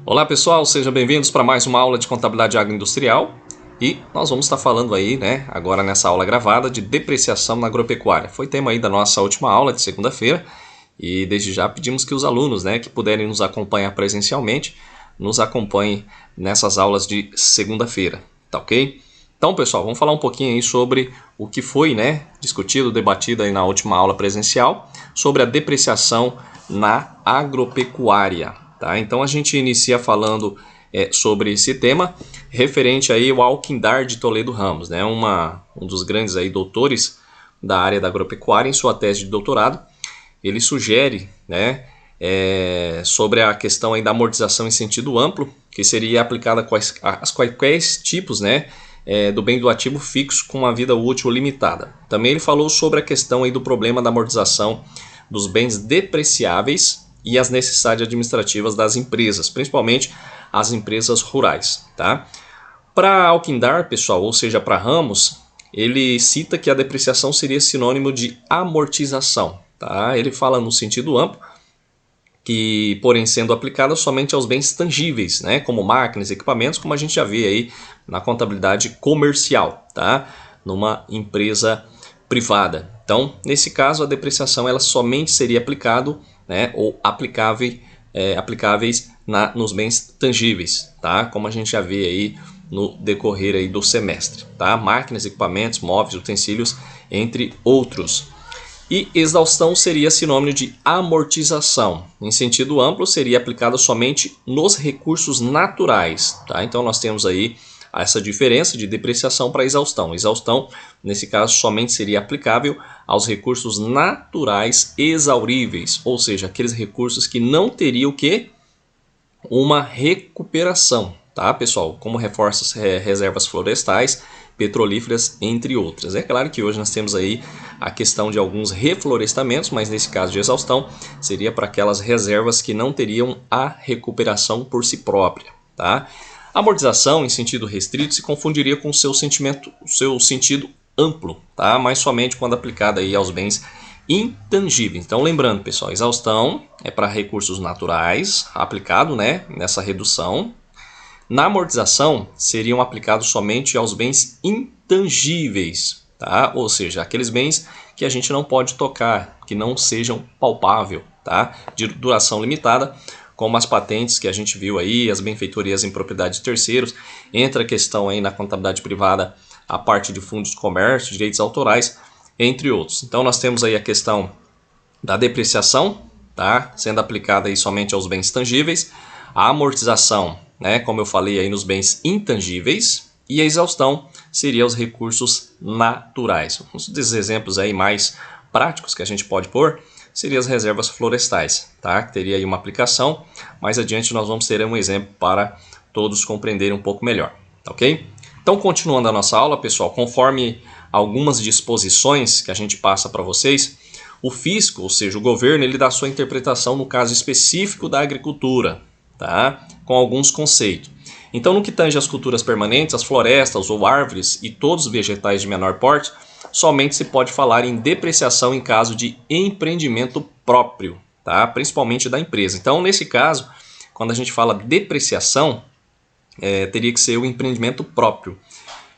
Olá pessoal, sejam bem-vindos para mais uma aula de contabilidade agroindustrial e nós vamos estar falando aí, agora nessa aula gravada de depreciação na agropecuária. Foi tema aí da nossa última aula de segunda-feira e desde já pedimos que os alunos, que puderem nos acompanhar presencialmente, nos acompanhem nessas aulas de segunda-feira, tá ok? Então pessoal, vamos falar um pouquinho aí sobre o que foi, discutido, debatido aí na última aula presencial sobre a depreciação na agropecuária. Tá? Então a gente inicia falando sobre esse tema referente aí ao Alquindar de Toledo Ramos, um dos grandes aí doutores da área da agropecuária. Em sua tese de doutorado, ele sugere sobre a questão aí da amortização em sentido amplo, que seria aplicada a quaisquer tipos do bem do ativo fixo com uma vida útil limitada. Também ele falou sobre a questão aí do problema da amortização dos bens depreciáveis e as necessidades administrativas das empresas, principalmente as empresas rurais. Tá? Para Alquindar, pessoal, ou seja, para Ramos, ele cita que a depreciação seria sinônimo de amortização. Tá? Ele fala no sentido amplo, que porém sendo aplicada somente aos bens tangíveis, como máquinas e equipamentos, como a gente já vê aí na contabilidade comercial, tá? Numa empresa privada. Então, nesse caso, a depreciação ela somente seria aplicado ou aplicáveis nos bens tangíveis, tá? Como a gente já vê aí no decorrer aí do semestre, tá? Máquinas, equipamentos, móveis, utensílios, entre outros. E exaustão seria sinônimo de amortização. Em sentido amplo, seria aplicado somente nos recursos naturais, tá? Então nós temos aí essa diferença de depreciação para exaustão. Exaustão, nesse caso, somente seria aplicável aos recursos naturais exauríveis, ou seja, aqueles recursos que não teriam uma recuperação, tá, pessoal? Como reforça reservas florestais, petrolíferas, entre outras. É claro que hoje nós temos aí a questão de alguns reflorestamentos, mas nesse caso de exaustão seria para aquelas reservas que não teriam a recuperação por si própria, tá? A amortização, em sentido restrito, se confundiria com o seu sentido amplo, tá? Mas somente quando aplicada aí aos bens intangíveis. Então, lembrando, pessoal, exaustão é para recursos naturais, aplicado nessa redução. Na amortização, seriam aplicados somente aos bens intangíveis, tá? Ou seja, aqueles bens que a gente não pode tocar, que não sejam palpável, tá? De duração limitada, como as patentes que a gente viu aí, as benfeitorias em propriedade de terceiros. Entra a questão aí na contabilidade privada, a parte de fundos de comércio, direitos autorais, entre outros. Então nós temos aí a questão da depreciação, tá? Sendo aplicada aí somente aos bens tangíveis, a amortização, como eu falei aí nos bens intangíveis, e a exaustão seria os recursos naturais. Um dos exemplos aí mais práticos que a gente pode pôr seriam as reservas florestais, tá? Que teria aí uma aplicação. Mais adiante nós vamos ter um exemplo para todos compreenderem um pouco melhor, ok? Então, continuando a nossa aula, pessoal, conforme algumas disposições que a gente passa para vocês, o fisco, ou seja, o governo, ele dá sua interpretação no caso específico da agricultura, tá? Com alguns conceitos. Então, no que tange às culturas permanentes, as florestas ou árvores e todos os vegetais de menor porte, somente se pode falar em depreciação em caso de empreendimento próprio, tá? Principalmente da empresa. Então, nesse caso, quando a gente fala depreciação, teria que ser o empreendimento próprio.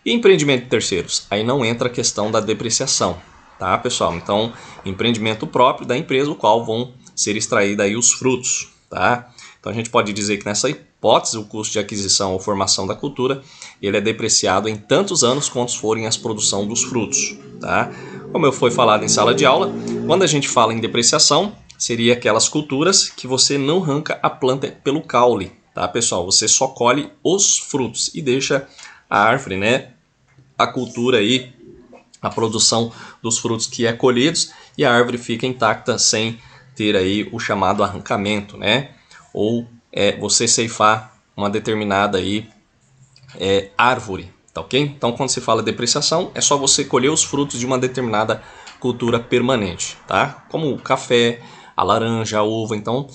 E empreendimento de terceiros? Aí não entra a questão da depreciação, tá, pessoal? Então, empreendimento próprio da empresa, o qual vão ser extraídos aí os frutos, tá? Então, a gente pode dizer que nessa hipótese, o custo de aquisição ou formação da cultura, ele é depreciado em tantos anos quantos forem as produção dos frutos, tá? Como eu foi falado em sala de aula, quando a gente fala em depreciação, seria aquelas culturas que você não arranca a planta pelo caule, tá, pessoal? Você só colhe os frutos e deixa a árvore, a cultura aí, a produção dos frutos que é colhidos, e a árvore fica intacta sem ter aí o chamado arrancamento, ou você ceifar uma determinada aí, árvore, tá ok? Então, quando se fala depreciação, é só você colher os frutos de uma determinada cultura permanente, tá? Como o café, a laranja, a uva. Então,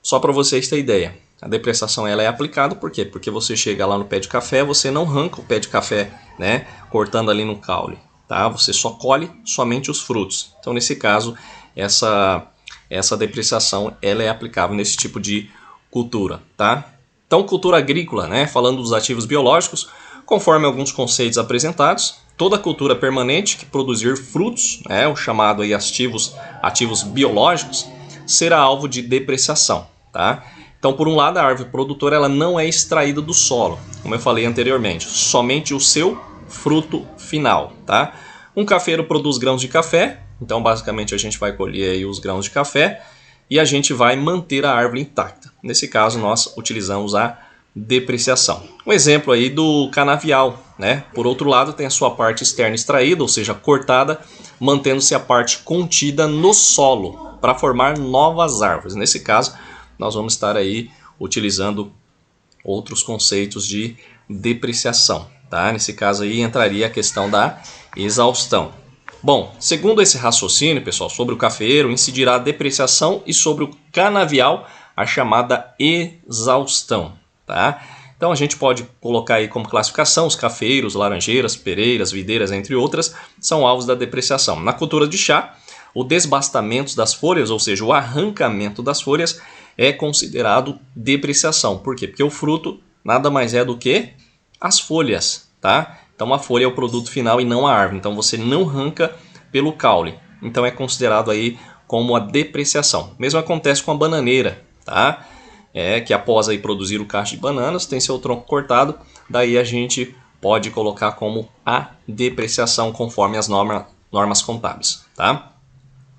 só para vocês terem ideia, a depreciação ela é aplicada, por quê? Porque você chega lá no pé de café, você não arranca o pé de café, cortando ali no caule, tá? Você só colhe somente os frutos. Então, nesse caso, essa depreciação ela é aplicável nesse tipo de cultura, tá? Então, cultura agrícola, né? Falando dos ativos biológicos, conforme alguns conceitos apresentados, toda cultura permanente que produzir frutos, né, o chamado aí ativos biológicos, será alvo de depreciação, tá? Então, por um lado, a árvore produtora ela não é extraída do solo, como eu falei anteriormente, somente o seu fruto final, tá? Um cafeiro produz grãos de café, então basicamente a gente vai colher aí os grãos de café e a gente vai manter a árvore intacta. Nesse caso, nós utilizamos a depreciação. Um exemplo aí do canavial, né? Por outro lado, tem a sua parte externa extraída, ou seja, cortada, mantendo-se a parte contida no solo para formar novas árvores. Nesse caso, nós vamos estar aí utilizando outros conceitos de depreciação, tá? Nesse caso aí entraria a questão da exaustão. Bom, segundo esse raciocínio, pessoal, sobre o cafeeiro, incidirá a depreciação e sobre o canavial a chamada exaustão, tá? Então a gente pode colocar aí como classificação os cafeeiros, laranjeiras, pereiras, videiras, entre outras, são alvos da depreciação. Na cultura de chá, o desbastamento das folhas, ou seja, o arrancamento das folhas, é considerado depreciação. Por quê? Porque o fruto nada mais é do que as folhas, tá? Então a folha é o produto final e não a árvore. Então você não arranca pelo caule. Então é considerado aí como a depreciação. Mesmo acontece com a bananeira, tá? Que após aí produzir o cacho de bananas, tem seu tronco cortado. Daí a gente pode colocar como a depreciação conforme as normas contábeis, tá?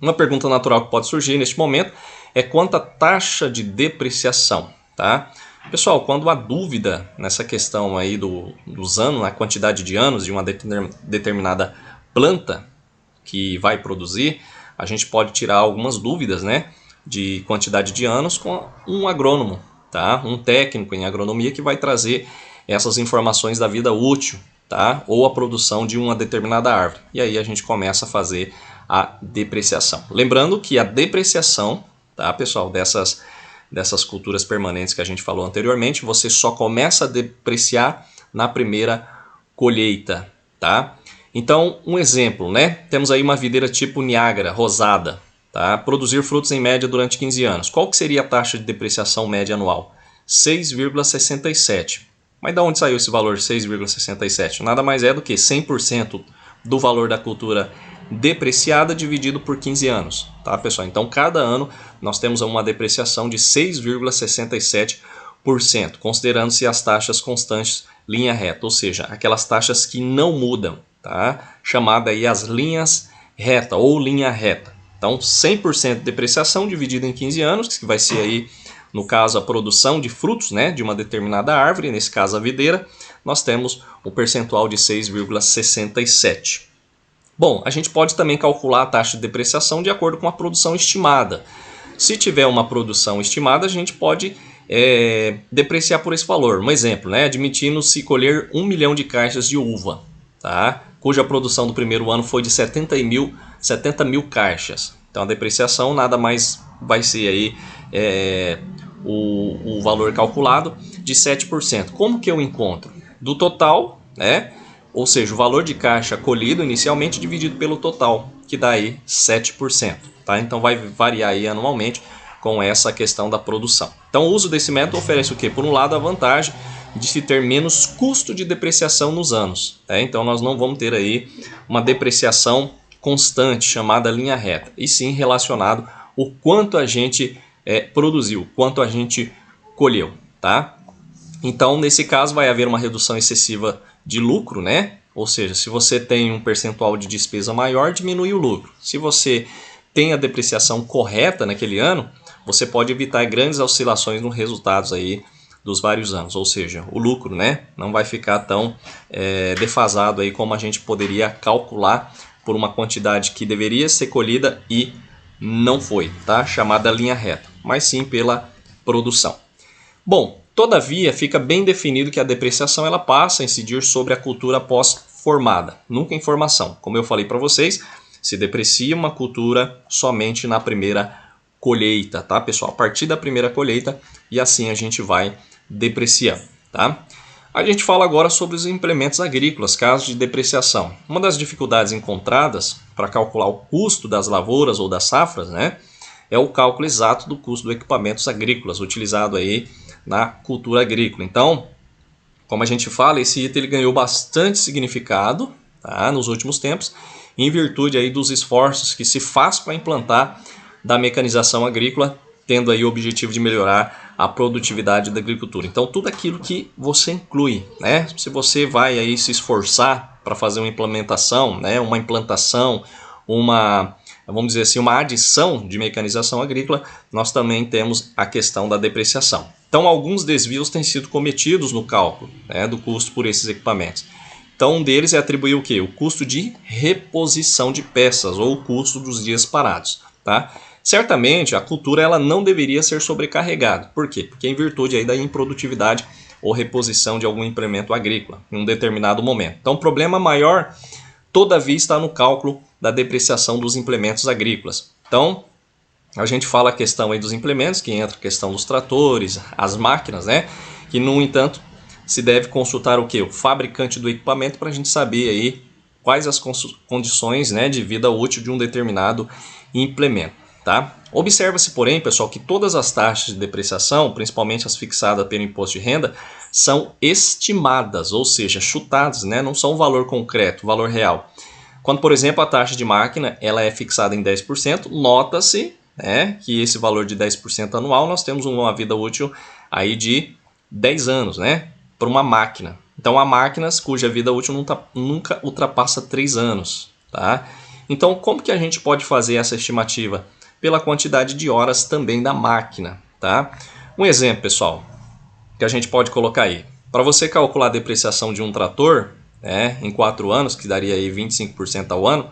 Uma pergunta natural que pode surgir neste momento é quanto à taxa de depreciação, tá? Pessoal, quando há dúvida nessa questão aí dos anos, a quantidade de anos de uma determinada planta que vai produzir, a gente pode tirar algumas dúvidas, né, de quantidade de anos com um agrônomo, tá? Um técnico em agronomia que vai trazer essas informações da vida útil, tá? Ou a produção de uma determinada árvore. E aí a gente começa a fazer a depreciação. Lembrando que a depreciação, tá, pessoal, dessas culturas permanentes que a gente falou anteriormente, você só começa a depreciar na primeira colheita, tá? Então, um exemplo, né? Temos aí uma videira tipo Niágara, rosada, tá? Produzir frutos em média durante 15 anos. Qual que seria a taxa de depreciação média anual? 6,67. Mas de onde saiu esse valor 6,67? Nada mais é do que 100% do valor da cultura depreciada dividido por 15 anos, tá, pessoal? Então, cada ano nós temos uma depreciação de 6,67%, considerando-se as taxas constantes linha reta, ou seja, aquelas taxas que não mudam, tá? Chamada aí as linhas reta ou linha reta. Então, 100% de depreciação dividido em 15 anos, que vai ser aí, no caso, a produção de frutos, né, de uma determinada árvore, nesse caso a videira, nós temos o percentual de 6,67%. Bom, a gente pode também calcular a taxa de depreciação de acordo com a produção estimada. Se tiver uma produção estimada, a gente pode depreciar por esse valor. Um exemplo, né? Admitindo-se colher 1 milhão de caixas de uva, tá? Cuja produção do primeiro ano foi de 70 mil caixas. Então a depreciação nada mais vai ser aí o valor calculado de 7%. Como que eu encontro? Do total, né? Ou seja, o valor de caixa colhido inicialmente dividido pelo total, que dá aí 7%. Tá? Então vai variar aí anualmente com essa questão da produção. Então o uso desse método oferece o quê? Por um lado, a vantagem de se ter menos custo de depreciação nos anos. Tá? Então nós não vamos ter aí uma depreciação constante, chamada linha reta, e sim relacionado o quanto a gente produziu, quanto a gente colheu. Tá? Então, nesse caso, vai haver uma redução excessiva de lucro, né? Ou seja, se você tem um percentual de despesa maior, diminui o lucro. Se você tem a depreciação correta naquele ano, você pode evitar grandes oscilações nos resultados aí dos vários anos. Ou seja, o lucro, né, não vai ficar tão defasado aí como a gente poderia calcular por uma quantidade que deveria ser colhida e não foi, tá? Chamada linha reta, mas sim pela produção. Bom, todavia, fica bem definido que a depreciação ela passa a incidir sobre a cultura pós-formada, nunca em formação. Como eu falei para vocês, se deprecia uma cultura somente na primeira colheita, tá, pessoal? A partir da primeira colheita, e assim a gente vai depreciando, tá? A gente fala agora sobre os implementos agrícolas, casos de depreciação. Uma das dificuldades encontradas para calcular o custo das lavouras ou das safras, né, é o cálculo exato do custo dos equipamentos agrícolas utilizado aí na cultura agrícola. Então, como a gente fala, esse item ele ganhou bastante significado, tá, nos últimos tempos, em virtude aí dos esforços que se faz para implantar da mecanização agrícola, tendo aí o objetivo de melhorar a produtividade da agricultura. Então, tudo aquilo que você inclui, né? Se você vai aí se esforçar para fazer uma implementação, né, uma implantação, vamos dizer assim, uma adição de mecanização agrícola, nós também temos a questão da depreciação. Então, alguns desvios têm sido cometidos no cálculo, né, do custo por esses equipamentos. Então, um deles é atribuir o quê? O custo de reposição de peças ou o custo dos dias parados, tá? Certamente, a cultura ela não deveria ser sobrecarregada. Por quê? Porque em virtude aí da improdutividade ou reposição de algum implemento agrícola em um determinado momento. Então, o problema maior, todavia, está no cálculo da depreciação dos implementos agrícolas. Então, a gente fala a questão aí dos implementos, que entra a questão dos tratores, as máquinas, né? Que, no entanto, se deve consultar o quê? O fabricante do equipamento para a gente saber aí quais as condições, né, de vida útil de um determinado implemento, tá? Observa-se, porém, pessoal, que todas as taxas de depreciação, principalmente as fixadas pelo imposto de renda, são estimadas, ou seja, chutadas, né? Não são um valor concreto, valor real. Quando, por exemplo, a taxa de máquina ela é fixada em 10%, nota-se, né, que esse valor de 10% anual nós temos uma vida útil aí de 10 anos, né, para uma máquina. Então, há máquinas cuja vida útil nunca ultrapassa 3 anos. Tá? Então, como que a gente pode fazer essa estimativa? Pela quantidade de horas também da máquina. Tá? Um exemplo, pessoal, que a gente pode colocar aí. Para você calcular a depreciação de um trator, né, em 4 anos, que daria aí 25% ao ano,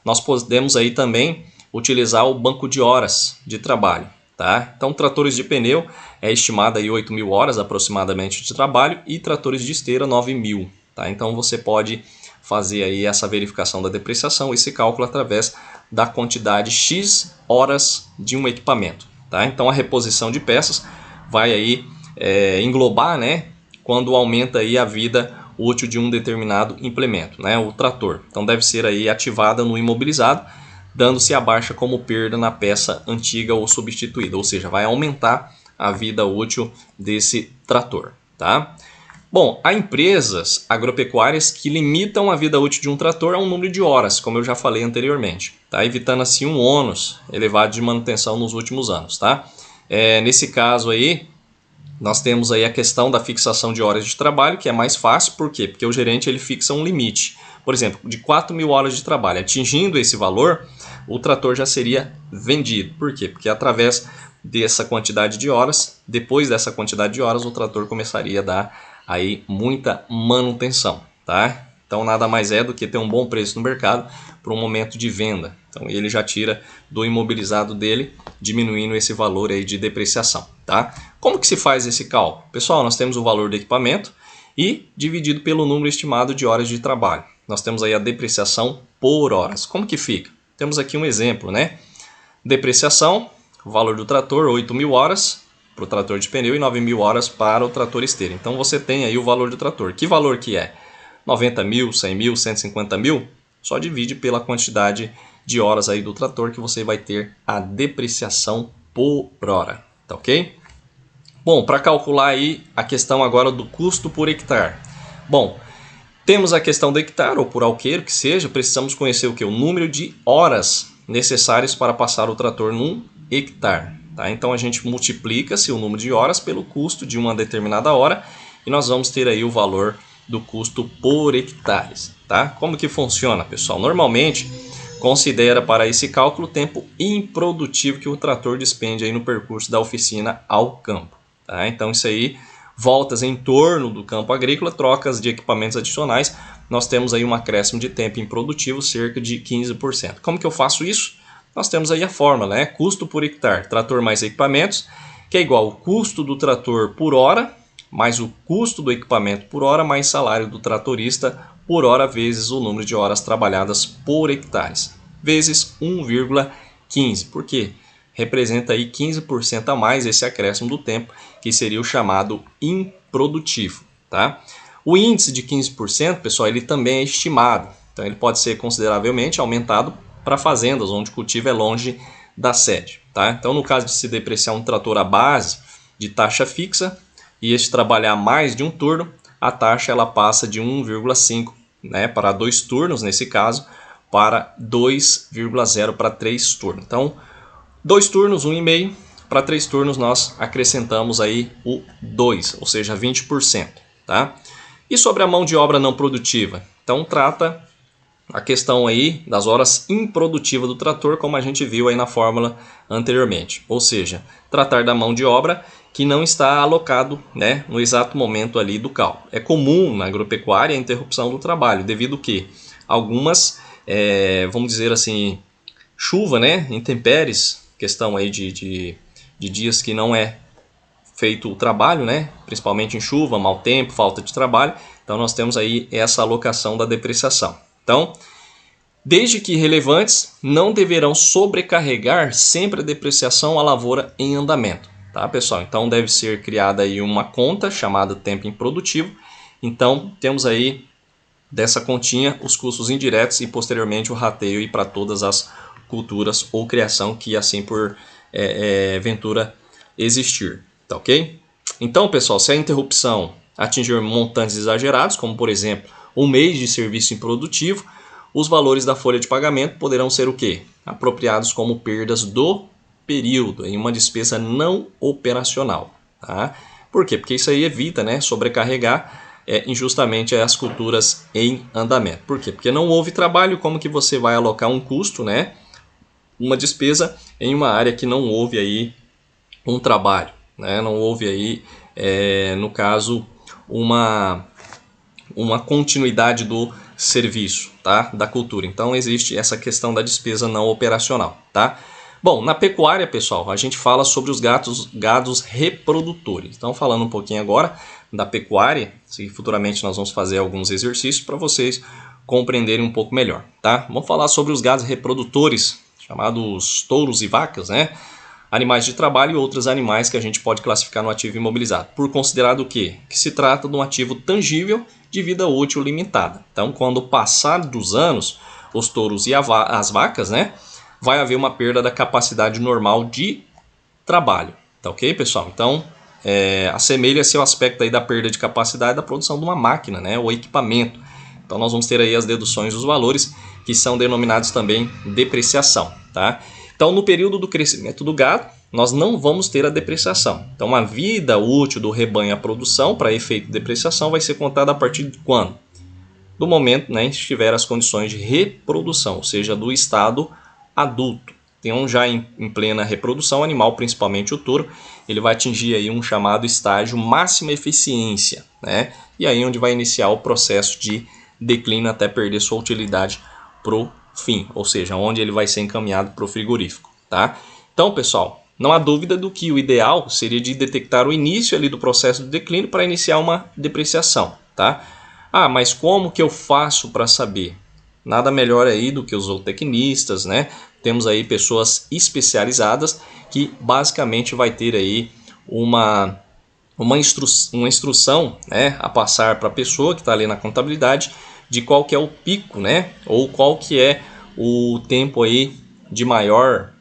nós podemos aí também utilizar o banco de horas de trabalho. Tá? Então, tratores de pneu é estimado aí 8.000 horas aproximadamente de trabalho e tratores de esteira 9.000. Tá? Então, você pode fazer aí essa verificação da depreciação, esse cálculo através da quantidade X horas de um equipamento. Tá? Então, a reposição de peças vai aí englobar, né, quando aumenta aí a vida útil de um determinado implemento, né, o trator. Então, deve ser aí ativada no imobilizado, dando-se a baixa como perda na peça antiga ou substituída, ou seja, vai aumentar a vida útil desse trator. Tá? Bom, há empresas agropecuárias que limitam a vida útil de um trator a um número de horas, como eu já falei anteriormente, tá? Evitando assim um ônus elevado de manutenção nos últimos anos. Tá? Nesse caso aí, nós temos aí a questão da fixação de horas de trabalho, que é mais fácil, por quê? Porque o gerente ele fixa um limite. Por exemplo, de 4.000 horas de trabalho, atingindo esse valor, o trator já seria vendido. Por quê? Porque através dessa quantidade de horas, depois dessa quantidade de horas, o trator começaria a dar aí muita manutenção. Tá? Então nada mais é do que ter um bom preço no mercado para um momento de venda. Então ele já tira do imobilizado dele, diminuindo esse valor aí de depreciação. Tá? Como que se faz esse cálculo? Pessoal, nós temos o valor do equipamento e dividido pelo número estimado de horas de trabalho. Nós temos aí a depreciação por horas. Como que fica? Temos aqui um exemplo, né? Depreciação, o valor do trator, 8.000 horas para o trator de pneu e 9.000 horas para o trator esteira. Então você tem aí o valor do trator. Que valor que é? 90.000, 100.000, 150.000? Só divide pela quantidade de horas aí do trator que você vai ter a depreciação por hora. Tá ok? Bom, para calcular aí a questão agora do custo por hectare. Bom, temos a questão do hectare ou por alqueiro que seja, precisamos conhecer o que? O número de horas necessárias para passar o trator num hectare. Tá? Então a gente multiplica-se o número de horas pelo custo de uma determinada hora e nós vamos ter aí o valor do custo por hectares. Tá? Como que funciona, pessoal? Normalmente considera para esse cálculo o tempo improdutivo que o trator despende aí no percurso da oficina ao campo. Tá? Então isso aí, voltas em torno do campo agrícola, trocas de equipamentos adicionais, nós temos aí um acréscimo de tempo improdutivo cerca de 15%. Como que eu faço isso? Nós temos aí a fórmula, né? Custo por hectare, trator mais equipamentos, que é igual ao custo do trator por hora, mais o custo do equipamento por hora, mais salário do tratorista por hora, vezes o número de horas trabalhadas por hectares, vezes 1,15. Por quê? Representa aí 15% a mais esse acréscimo do tempo, que seria o chamado improdutivo. Tá? O índice de 15%, pessoal, ele também é estimado. Então ele pode ser consideravelmente aumentado para fazendas onde o cultivo é longe da sede. Tá? Então no caso de se depreciar um trator à base de taxa fixa, e este trabalhar mais de um turno, a taxa ela passa de 1,5, né, para 2 turnos, nesse caso, para 2,0 para 3 turnos. Então, 2 turnos, 1,5, para 3 turnos nós acrescentamos aí o 2, ou seja, 20%. Tá? E sobre a mão de obra não produtiva? Então, trata a questão aí das horas improdutivas do trator, como a gente viu aí na fórmula anteriormente. Ou seja, tratar da mão de obra que não está alocado, né, no exato momento ali do cálculo. É comum na agropecuária a interrupção do trabalho, devido que algumas, vamos dizer assim, chuva, né, intempéries, questão aí de dias que não é feito o trabalho, né, principalmente em chuva, mau tempo, falta de trabalho. Então nós temos aí essa alocação da depreciação. Então, desde que relevantes, não deverão sobrecarregar sempre a depreciação à lavoura em andamento. Tá, pessoal? Então deve ser criada aí uma conta chamada tempo improdutivo. Então temos aí dessa continha os custos indiretos e posteriormente o rateio para todas as culturas ou criação que assim por ventura existir. Tá ok? Então, pessoal, se a interrupção atingir montantes exagerados, como por exemplo um mês de serviço improdutivo, os valores da folha de pagamento poderão ser o quê? Apropriados como perdas do período em uma despesa não operacional. Tá? Por quê? Porque isso aí evita, né, sobrecarregar injustamente as culturas em andamento. Por quê? Porque não houve trabalho, como que você vai alocar um custo, né, uma despesa em uma área que não houve aí um trabalho, né? Não houve aí, no caso, uma continuidade do serviço, tá? Da cultura. Então existe essa questão da despesa não operacional, tá? Bom, na pecuária, pessoal, a gente fala sobre os gados reprodutores. Então, falando um pouquinho agora da pecuária, se futuramente nós vamos fazer alguns exercícios para vocês compreenderem um pouco melhor, tá? Vamos falar sobre os gados reprodutores, chamados touros e vacas, né? Animais de trabalho e outros animais que a gente pode classificar no ativo imobilizado. Por considerado o quê? Que se trata de um ativo tangível de vida útil limitada. Então, quando passar dos anos, os touros e as vacas, né, vai haver uma perda da capacidade normal de trabalho. Tá ok, pessoal? Então, assemelha-se ao aspecto aí da perda de capacidade da produção de uma máquina, né, ou equipamento. Então, nós vamos ter aí as deduções dos valores, que são denominados também depreciação, tá? Então, no período do crescimento do gado, nós não vamos ter a depreciação. Então, a vida útil do rebanho à produção, para efeito de depreciação, vai ser contada a partir de quando? Do momento, né, em que estiver as condições de reprodução, ou seja, do estado adulto. Então, já em plena reprodução animal, principalmente o touro, ele vai atingir aí um chamado estágio máxima eficiência, né? E aí onde vai iniciar o processo de declínio até perder sua utilidade pro fim, ou seja, onde ele vai ser encaminhado para o frigorífico, tá? Então, pessoal, não há dúvida do que o ideal seria de detectar o início ali do processo de declínio para iniciar uma depreciação, tá? Ah, mas como que eu faço para saber? Nada melhor aí do que os zootecnistas, né? Temos aí pessoas especializadas que basicamente vai ter aí uma instrução, né, a passar para a pessoa que está ali na contabilidade de qual que é o pico, né, ou qual que é o tempo aí de maior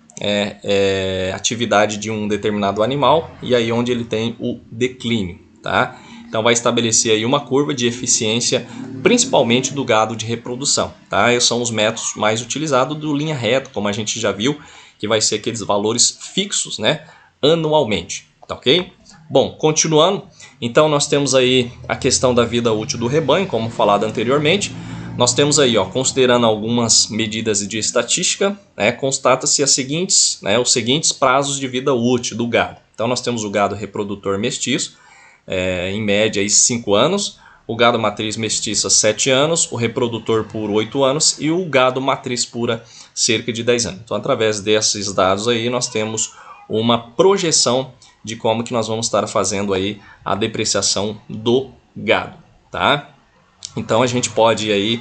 atividade de um determinado animal e aí onde ele tem o declínio, tá? Então vai estabelecer aí uma curva de eficiência, principalmente do gado de reprodução, tá? Esses são os métodos mais utilizados do linha reta, como a gente já viu, que vai ser aqueles valores fixos, né, anualmente, tá ok? Bom, continuando, então nós temos aí a questão da vida útil do rebanho, como falado anteriormente. Nós temos aí, considerando algumas medidas de estatística, né, constata-se os seguintes prazos de vida útil do gado. Então nós temos o gado reprodutor mestiço, em média aí 5 anos, o gado matriz mestiça 7 anos, o reprodutor puro 8 anos e o gado matriz pura cerca de 10 anos. Então através desses dados aí nós temos uma projeção de como que nós vamos estar fazendo aí a depreciação do gado, tá? Então a gente pode aí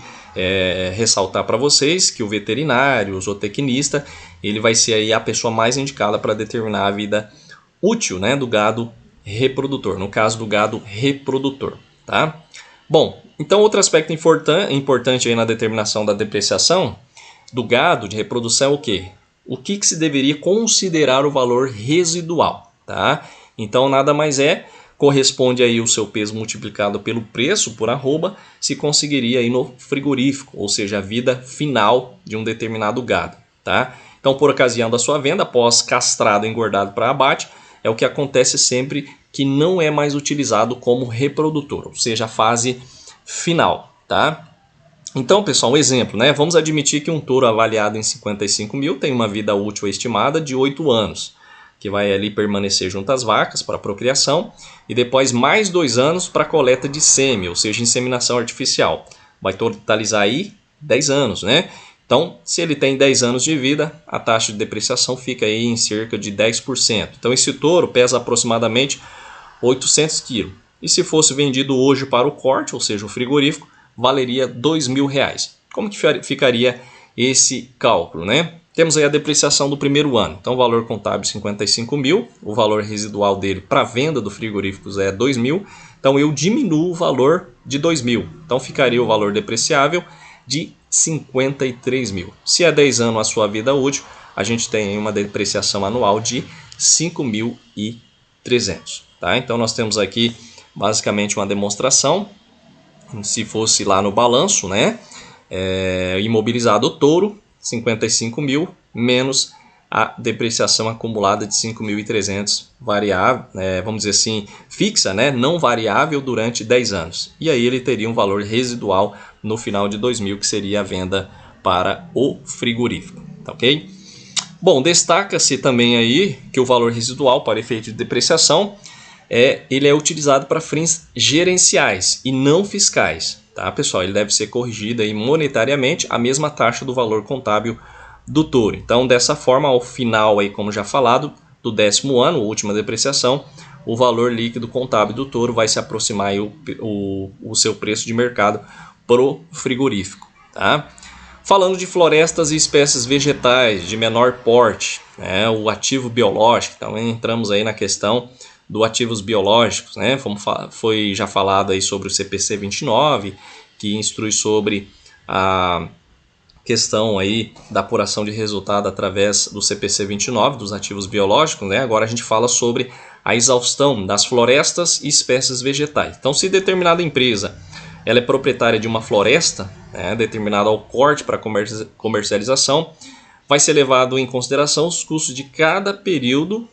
ressaltar para vocês que o veterinário, o zootecnista, ele vai ser aí a pessoa mais indicada para determinar a vida útil, né, do gado reprodutor, no caso do gado reprodutor, tá? Bom, então outro aspecto importante aí na determinação da depreciação do gado de reprodução é o quê? O que se deveria considerar o valor residual, tá? Então nada mais é corresponde aí o seu peso multiplicado pelo preço por arroba, se conseguiria aí no frigorífico, ou seja, a vida final de um determinado gado, tá? Então, por ocasião da sua venda, após castrado e engordado para abate, é o que acontece sempre que não é mais utilizado como reprodutor, ou seja, a fase final, tá? Então, pessoal, um exemplo, né? Vamos admitir que um touro avaliado em 55 mil tem uma vida útil estimada de 8 anos, que vai ali permanecer junto às vacas para procriação e depois mais 2 anos para coleta de sêmen, ou seja, inseminação artificial. Vai totalizar aí 10 anos, né? Então, se ele tem 10 anos de vida, a taxa de depreciação fica aí em cerca de 10%. Então, esse touro pesa aproximadamente 800 kg. E se fosse vendido hoje para o corte, ou seja, o frigorífico, valeria R$2.000. Como que ficaria esse cálculo, né? Temos aí a depreciação do primeiro ano. Então, o valor contábil 55 mil, o valor residual dele para venda do frigorífico é 2.000. Então, eu diminuo o valor de 2.000. Então, ficaria o valor depreciável de 53 mil. Se é 10 anos a sua vida útil, a gente tem uma depreciação anual de 5.300. Tá? Então, nós temos aqui basicamente uma demonstração. Se fosse lá no balanço, né? Imobilizado o touro, 55 mil, menos a depreciação acumulada de 5.300, variável, vamos dizer assim, fixa, né? Não variável durante 10 anos. E aí ele teria um valor residual no final de 2.000, que seria a venda para o frigorífico, tá ok? Bom, destaca-se também aí que o valor residual para efeito de depreciação ele é utilizado para fins gerenciais e não fiscais, tá, pessoal? Ele deve ser corrigido aí monetariamente a mesma taxa do valor contábil do touro. Então, dessa forma, ao final, aí, como já falado, do 10º ano, última depreciação, o valor líquido contábil do touro vai se aproximar aí o seu preço de mercado pro frigorífico, tá? Falando de florestas e espécies vegetais de menor porte, o ativo biológico, então entramos aí na questão do ativos biológicos, né? Foi já falado aí sobre o CPC 29, que instrui sobre a questão aí da apuração de resultado através do CPC 29, dos ativos biológicos, né? Agora a gente fala sobre a exaustão das florestas e espécies vegetais. Então, se determinada empresa ela é proprietária de uma floresta, determinada ao corte para comercialização, vai ser levado em consideração os custos de cada período,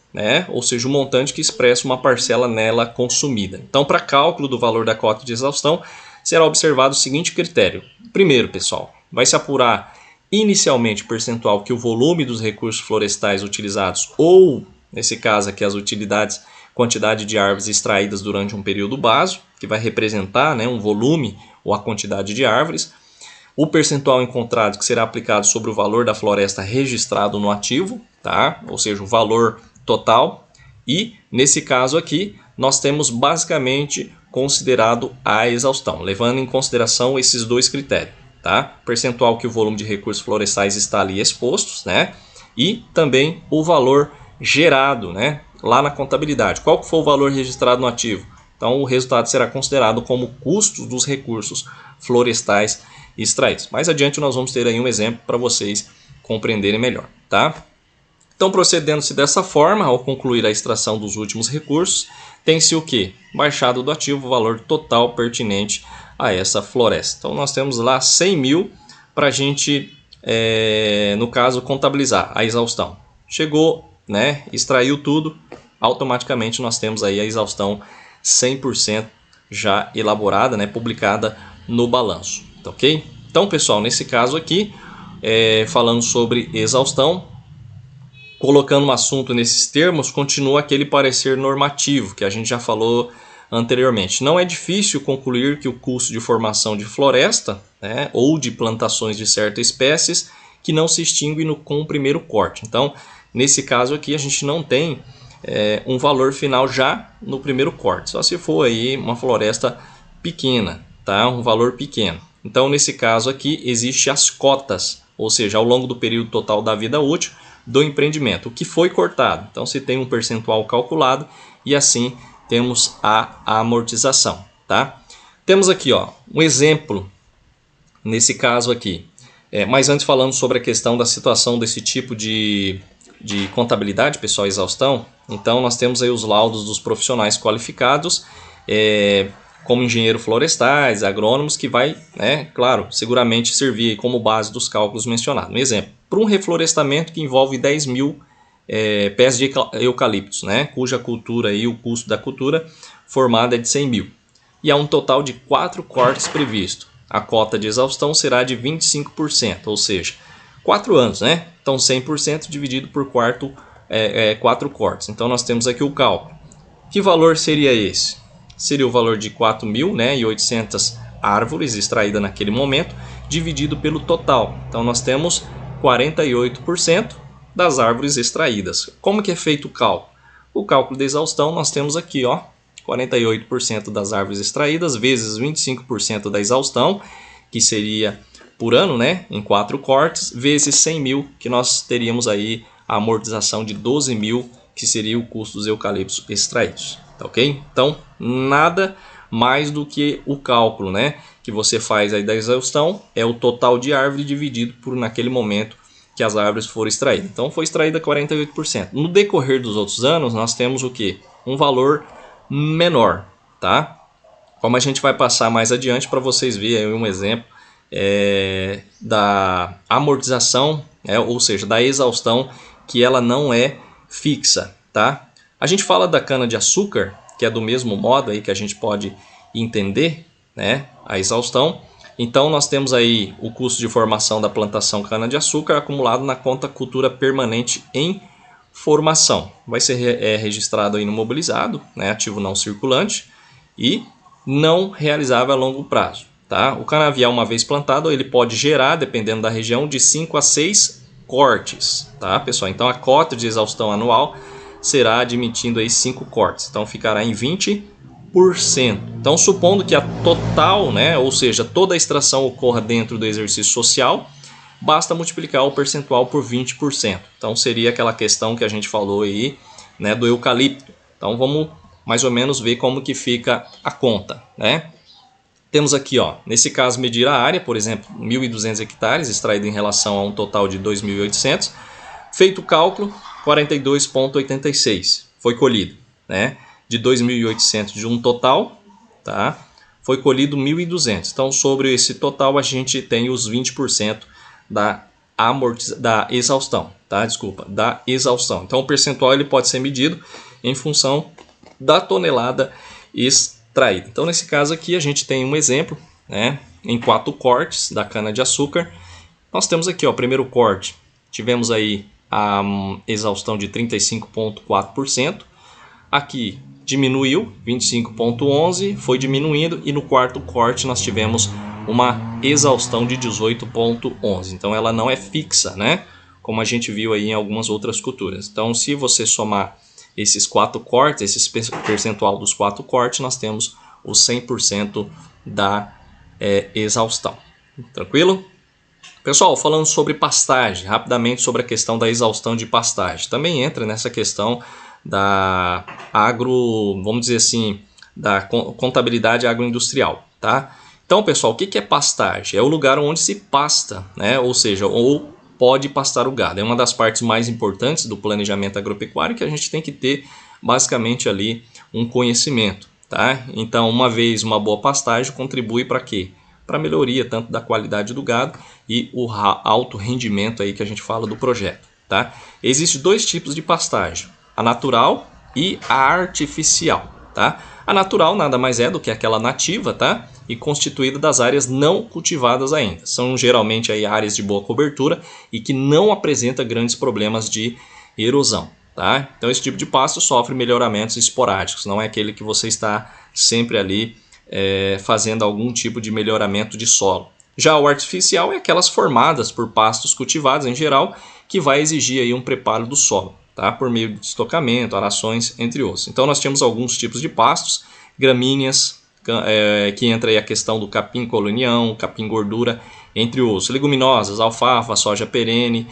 ou seja, o montante que expressa uma parcela nela consumida. Então, para cálculo do valor da cota de exaustão, será observado o seguinte critério. Primeiro, pessoal, vai se apurar inicialmente o percentual que o volume dos recursos florestais utilizados, ou, nesse caso aqui, as utilidades, quantidade de árvores extraídas durante um período básico, que vai representar um volume ou a quantidade de árvores. O percentual encontrado que será aplicado sobre o valor da floresta registrado no ativo, tá? Ou seja, o valor total. E, nesse caso aqui, nós temos basicamente considerado a exaustão, levando em consideração esses dois critérios, tá? Percentual que o volume de recursos florestais está ali expostos, né? E também o valor gerado, lá na contabilidade. Qual que foi o valor registrado no ativo? Então, o resultado será considerado como custo dos recursos florestais extraídos. Mais adiante nós vamos ter aí um exemplo para vocês compreenderem melhor, tá? Então, procedendo-se dessa forma, ao concluir a extração dos últimos recursos, tem-se o quê? Baixado do ativo o valor total pertinente a essa floresta. Então, nós temos lá 100 mil para a gente, no caso, contabilizar a exaustão. Chegou, extraiu tudo, automaticamente nós temos aí a exaustão 100% já elaborada, publicada no balanço. Ok? Então, pessoal, nesse caso aqui, falando sobre exaustão, colocando um assunto nesses termos, continua aquele parecer normativo que a gente já falou anteriormente. Não é difícil concluir que o custo de formação de floresta, ou de plantações de certas espécies, que não se extingue com o primeiro corte. Então, nesse caso aqui, a gente não tem um valor final já no primeiro corte, só se for aí uma floresta pequena, tá? Um valor pequeno. Então, nesse caso aqui, existem as cotas, ou seja, ao longo do período total da vida útil do empreendimento, o que foi cortado. Então, se tem um percentual calculado e assim temos a amortização, tá? Temos aqui, um exemplo nesse caso aqui. Mas antes, falando sobre a questão da situação desse tipo de contabilidade, pessoal, exaustão, Então nós temos aí os laudos dos profissionais qualificados, como engenheiros florestais, agrônomos, que vai, claro, seguramente servir como base dos cálculos mencionados. Um exemplo, para um reflorestamento que envolve 10 mil pés de eucaliptos, cuja cultura aí, o custo da cultura formada é de 100 mil. E há um total de 4 cortes previsto. A cota de exaustão será de 25%, ou seja, 4 anos, Então 100% dividido por 4 cortes. Então nós temos aqui o cálculo. Que valor seria esse? Seria o valor de 4.800 árvores extraídas naquele momento, dividido pelo total. Então nós temos 48% das árvores extraídas. Como que é feito o cálculo? O cálculo da exaustão nós temos aqui, 48% das árvores extraídas vezes 25% da exaustão, que seria por ano, em 4 cortes, vezes 100 mil, que nós teríamos aí a amortização de 12 mil, que seria o custo dos eucaliptos extraídos. Tá ok? Então, nada mais do que o cálculo, que você faz aí da exaustão, é o total de árvore dividido por naquele momento que as árvores foram extraídas. Então, foi extraída 48%. No decorrer dos outros anos, nós temos o quê? Um valor menor, tá? Como a gente vai passar mais adiante para vocês verem um exemplo da amortização, ou seja, da exaustão, que ela não é fixa, tá? A gente fala da cana-de-açúcar, que é do mesmo modo aí que a gente pode entender, a exaustão. Então nós temos aí o custo de formação da plantação cana-de-açúcar acumulado na conta cultura permanente em formação. Vai ser registrado aí no mobilizado, ativo não circulante e não realizável a longo prazo. Tá? O canavial, uma vez plantado, ele pode gerar, dependendo da região, de 5 a 6 cortes. Tá, pessoal? Então a cota de exaustão anual será admitindo aí 5 cortes. Então ficará em 20%. Então supondo que a total, ou seja, toda a extração ocorra dentro do exercício social, basta multiplicar o percentual por 20%. Então seria aquela questão que a gente falou aí, do eucalipto. Então vamos mais ou menos ver como que fica a conta, Temos aqui, nesse caso, medir a área, por exemplo, 1.200 hectares, extraído em relação a um total de 2.800. Feito o cálculo, 42,86 foi colhido, de 2.800 de um total, tá? Foi colhido 1.200. Então, sobre esse total, a gente tem os 20% da exaustão, tá? Desculpa, da exaustão. Então, o percentual ele pode ser medido em função da tonelada extraída. Então, nesse caso aqui, a gente tem um exemplo, em 4 cortes da cana-de-açúcar. Nós temos aqui, o primeiro corte, tivemos aí a exaustão de 35,4%. Aqui diminuiu, 25,11%, foi diminuindo, e no quarto corte nós tivemos uma exaustão de 18,11%. Então ela não é fixa, como a gente viu aí em algumas outras culturas. Então, se você somar esses 4 cortes, esse percentual dos 4 cortes, nós temos os 100% da exaustão. Tranquilo? Pessoal, falando sobre pastagem, rapidamente sobre a questão da exaustão de pastagem. Também entra nessa questão da vamos dizer assim, da contabilidade agroindustrial, tá? Então, pessoal, o que é pastagem? É o lugar onde se pasta, ou seja, ou pode pastar o gado. É uma das partes mais importantes do planejamento agropecuário, que a gente tem que ter basicamente ali um conhecimento, tá? Então, uma boa pastagem contribui para quê? Para a melhoria tanto da qualidade do gado e o alto rendimento aí que a gente fala do projeto, tá? Existem 2 tipos de pastagem, a natural e a artificial, tá? A natural nada mais é do que aquela nativa, tá? E constituída das áreas não cultivadas ainda. São geralmente aí áreas de boa cobertura e que não apresenta grandes problemas de erosão, tá? Então esse tipo de pasto sofre melhoramentos esporádicos, não é aquele que você está sempre ali fazendo algum tipo de melhoramento de solo. Já o artificial é aquelas formadas por pastos cultivados em geral, que vai exigir aí um preparo do solo, tá? Por meio de estocamento, arações, entre outros. Então nós temos alguns tipos de pastos, gramíneas, que entra aí a questão do capim colonião, capim gordura, entre outros. Leguminosas, alfafa, soja perene,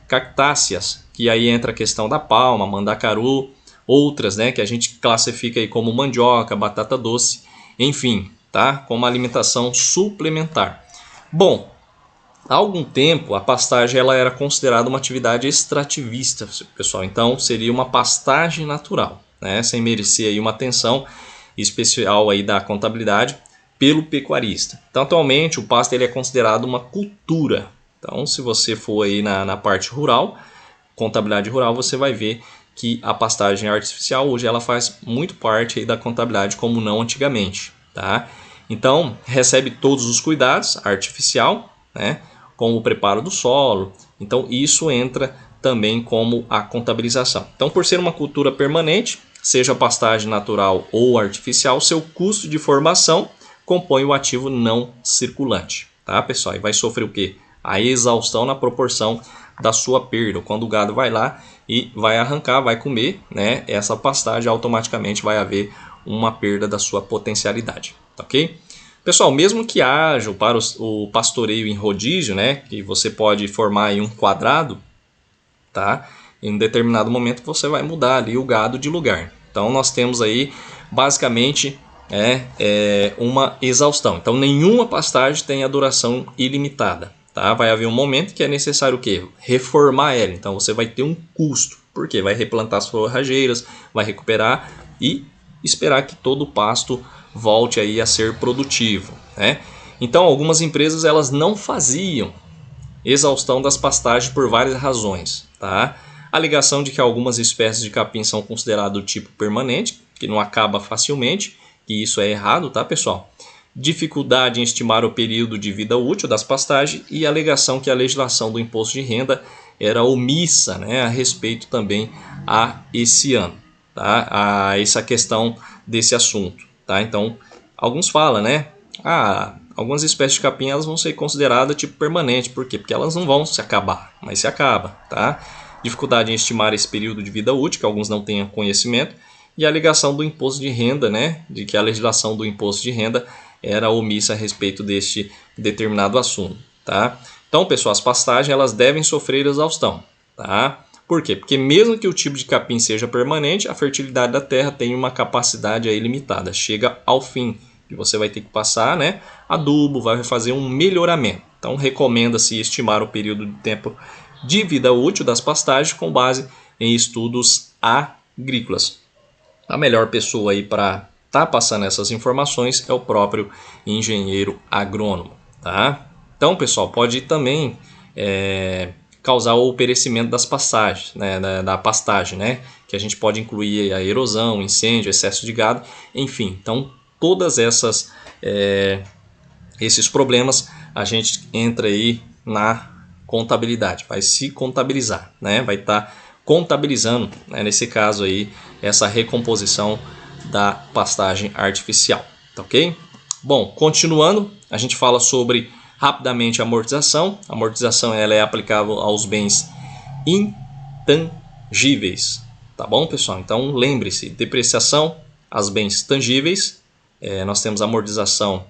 cactáceas, que aí entra a questão da palma, mandacaru, outras, que a gente classifica aí como mandioca, batata doce, enfim, tá? Como alimentação suplementar. Bom, Há algum tempo, a pastagem ela era considerada uma atividade extrativista, pessoal. Então, seria uma pastagem natural, né? Sem merecer aí uma atenção especial aí da contabilidade pelo pecuarista. Então, atualmente, o pasto ele é considerado uma cultura. Então, se você for aí na parte rural, contabilidade rural, você vai ver que a pastagem artificial hoje ela faz muito parte aí da contabilidade como não antigamente, tá? Então, recebe todos os cuidados, artificial, né? Como o preparo do solo. Então, isso entra também como a contabilização. Então, por ser uma cultura permanente, seja pastagem natural ou artificial, seu custo de formação compõe o ativo não circulante, tá, pessoal? E vai sofrer o quê? A exaustão na proporção da sua perda. Quando o gado vai lá e vai arrancar, vai comer, né? Essa pastagem automaticamente vai haver uma perda da sua potencialidade, tá ok? Pessoal, mesmo que haja para o pastoreio em rodízio, né, que você pode formar aí um quadrado, tá? Em um determinado momento você vai mudar ali o gado de lugar. Então nós temos aí basicamente uma exaustão. Então nenhuma pastagem tem a duração ilimitada, tá? Vai haver um momento que é necessário o quê? Reformar ela. Então você vai ter um custo, porque vai replantar as forrageiras, vai recuperar e esperar que todo o pasto volte aí a ser produtivo, né? Então algumas empresas elas não faziam exaustão das pastagens por várias razões, tá? A alegação de que algumas espécies de capim são consideradas do tipo permanente, que não acaba facilmente, e isso é errado, tá, pessoal? Dificuldade em estimar o período de vida útil das pastagens e a alegação que a legislação do imposto de renda era omissa, né, a respeito também a esse ano, tá? A essa questão desse assunto, tá? Então, alguns falam, né? Algumas espécies de capim elas vão ser consideradas tipo permanente. Por quê? Porque elas não vão se acabar, mas se acaba, tá? Dificuldade em estimar esse período de vida útil, que alguns não tenham conhecimento, e a alegação do imposto de renda, né? De que a legislação do imposto de renda era omissa a respeito deste determinado assunto, tá? Então, pessoal, as pastagens elas devem sofrer exaustão, tá? Por quê? Porque mesmo que o tipo de capim seja permanente, a fertilidade da terra tem uma capacidade aí limitada, chega ao fim. E você vai ter que passar, né, adubo, vai fazer um melhoramento. Então recomenda-se estimar o período de tempo de vida útil das pastagens com base em estudos agrícolas. A melhor pessoa aí para estar passando essas informações é o próprio engenheiro agrônomo, tá? Então, pessoal, pode também causar o perecimento das pastagens, né, da pastagem, né? Que a gente pode incluir a erosão, incêndio, excesso de gado, enfim. Então, todas esses problemas a gente entra aí na contabilidade, vai se contabilizar, né? Vai estar contabilizando, né, nesse caso aí, essa recomposição da pastagem artificial, tá ok? Bom, continuando, a gente fala sobre rapidamente a amortização. A amortização ela é aplicável aos bens intangíveis, tá bom, pessoal? Então lembre-se, depreciação aos bens tangíveis, nós temos a amortização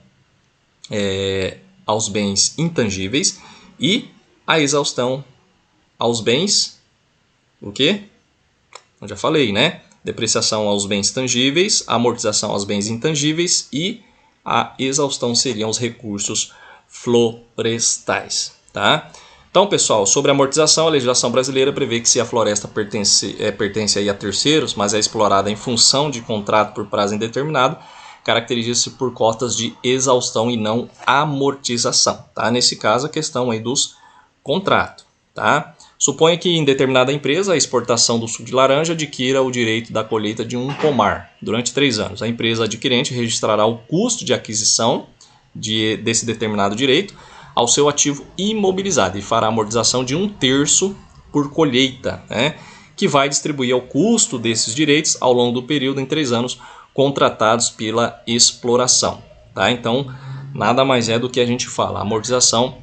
aos bens intangíveis e a exaustão aos bens, o quê? Eu já falei, né? Depreciação aos bens tangíveis, a amortização aos bens intangíveis e a exaustão seriam os recursos florestais, tá? Então, pessoal, sobre a amortização, a legislação brasileira prevê que se a floresta pertence aí a terceiros, mas é explorada em função de contrato por prazo indeterminado, caracteriza-se por cotas de exaustão e não amortização, tá? Nesse caso, a questão aí dos contratos, tá? Suponha que em determinada empresa a exportação do suco de laranja adquira o direito da colheita de um pomar durante 3 anos. A empresa adquirente registrará o custo de aquisição desse determinado direito ao seu ativo imobilizado e fará a amortização de 1/3 por colheita, né? Que vai distribuir ao custo desses direitos ao longo do período em 3 anos contratados pela exploração, tá? Então, nada mais é do que a gente fala. A amortização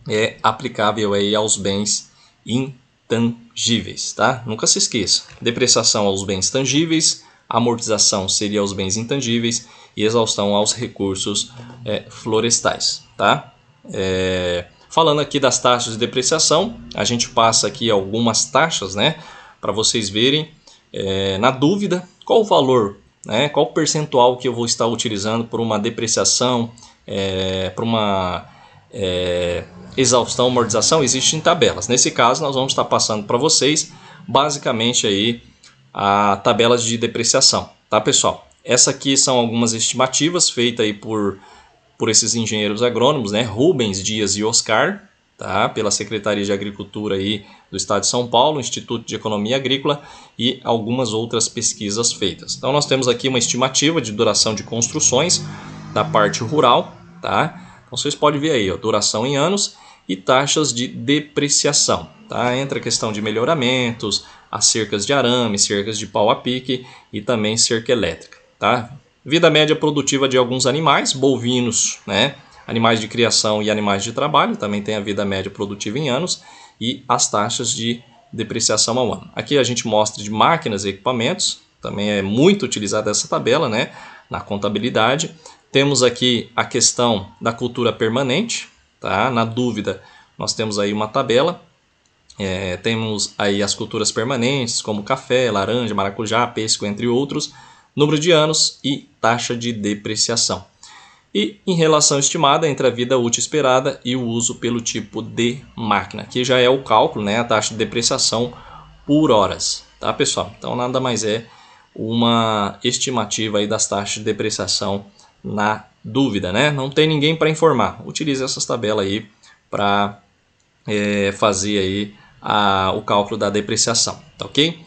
é aplicável aí aos bens intangíveis, tá? Nunca se esqueça. Depreciação aos bens tangíveis, amortização seria aos bens intangíveis e exaustão aos recursos florestais, tá? Falando aqui das taxas de depreciação, a gente passa aqui algumas taxas, né? Para vocês verem. Na dúvida, qual o valor, né? Qual o percentual que eu vou estar utilizando por uma depreciação, para uma exaustão, amortização, existem tabelas. Nesse caso, nós vamos estar passando para vocês, basicamente, aí, a tabelas de depreciação, tá, pessoal? Essa aqui são algumas estimativas feitas aí por esses engenheiros agrônomos, né? Rubens, Dias e Oscar, tá? Pela Secretaria de Agricultura aí do Estado de São Paulo, Instituto de Economia Agrícola e algumas outras pesquisas feitas. Então nós temos aqui uma estimativa de duração de construções da parte rural, tá? Então vocês podem ver aí, ó, duração em anos e taxas de depreciação, tá? Entra a questão de melhoramentos, as cercas de arame, cercas de pau a pique e também cerca elétrica, tá? Vida média produtiva de alguns animais, bovinos, né? Animais de criação e animais de trabalho, também tem a vida média produtiva em anos e as taxas de depreciação ao ano. Aqui a gente mostra de máquinas e equipamentos, também é muito utilizada essa tabela, né? Na contabilidade. Temos aqui a questão da cultura permanente, tá? Na dúvida, nós temos aí uma tabela. Temos aí as culturas permanentes, como café, laranja, maracujá, pêssego, entre outros, número de anos e taxa de depreciação. E em relação estimada entre a vida útil esperada e o uso pelo tipo de máquina, que já é o cálculo, né, a taxa de depreciação por horas, tá, pessoal? Então nada mais é uma estimativa aí das taxas de depreciação na dúvida, né? Não tem ninguém para informar. Utilize essas tabelas aí para fazer aí o cálculo da depreciação, tá ok?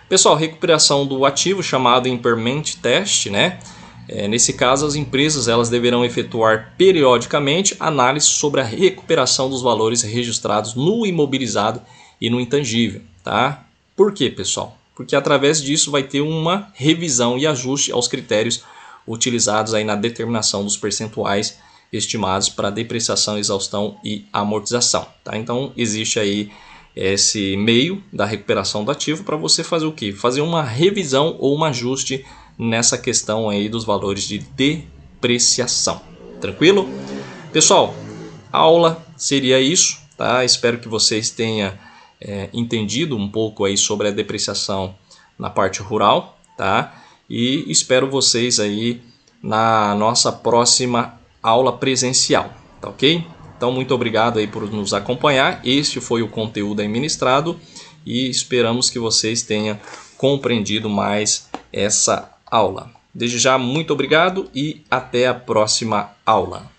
Pessoal, recuperação do ativo chamado impairment test, né? Nesse caso, as empresas elas deverão efetuar periodicamente análise sobre a recuperação dos valores registrados no imobilizado e no intangível, tá? Por quê, pessoal? Porque através disso vai ter uma revisão e ajuste aos critérios utilizados aí na determinação dos percentuais estimados para depreciação, exaustão e amortização, tá? Então existe aí esse meio da recuperação do ativo para você fazer o quê? Fazer uma revisão ou um ajuste nessa questão aí dos valores de depreciação. Tranquilo? Pessoal, a aula seria isso, tá? Espero que vocês tenham entendido um pouco aí sobre a depreciação na parte rural, tá? E espero vocês aí na nossa próxima aula presencial, tá ok? Então, muito obrigado aí por nos acompanhar. Este foi o conteúdo aí ministrado e esperamos que vocês tenham compreendido mais essa aula. Desde já, muito obrigado e até a próxima aula.